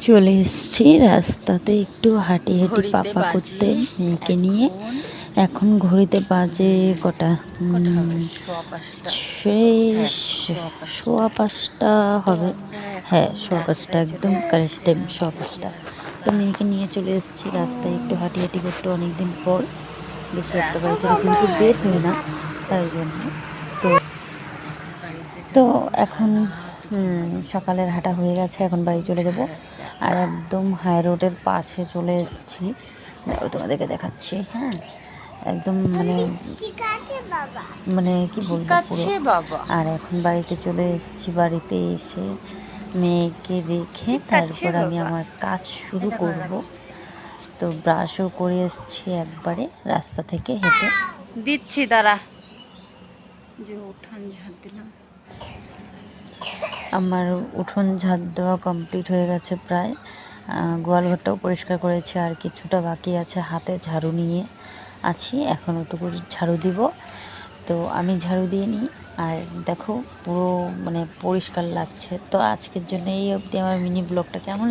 চলে এসেছি রাস্তাতে একটু হাঁটি হাঁটি পাপা করতে মেয়েকে নিয়ে। এখন ঘড়িতে বাজে কটা, সেই 5:15 হবে। হ্যাঁ, 5:15, একদম কারেক্ট টাইম 5:15। তো মেয়েকে নিয়ে চলে এসেছি রাস্তায় একটু হাঁটি হাঁটি করতে, অনেকদিন পর। বেশি একটা বাড়ি থেকে যেহেতু বের হয় না, তাই জন্য। তো তো এখন সকালের হাঁটা হয়ে গেছে, এখন বাড়ি চলে যাব। আর একদম হাই রোডের পাশে চলে এসেছি, তোমাদেরকে দেখাচ্ছি। হ্যাঁ, একদম মানে কি বলবো পুরো। আর এখন বাড়িতে চলে এসেছি, বাড়িতে এসে মেয়েকে রেখে তারপর আমি আমার কাজ শুরু করব। তো ব্রাশও করে এসেছি একবারে রাস্তা থেকে হেঁটে। দিচ্ছি দাঁড়া, যে উঠান ঝাড় দিলাম। আমার উঠোন ঝাড় দেওয়া কমপ্লিট হয়ে গেছে প্রায়। গোয়ালঘরটাও পরিষ্কার করেছি, আর কিছুটা বাকি আছে। হাতে ঝাড়ু নিয়ে আছি, এখন ওটুকু ঝাড়ু দিব। তো আমি ঝাড়ু দিয়ে নিই, আর দেখো পুরো পরিষ্কার লাগছে। তো আজকের জন্য এই অবধি আমার মিনি ব্লগটা কেমন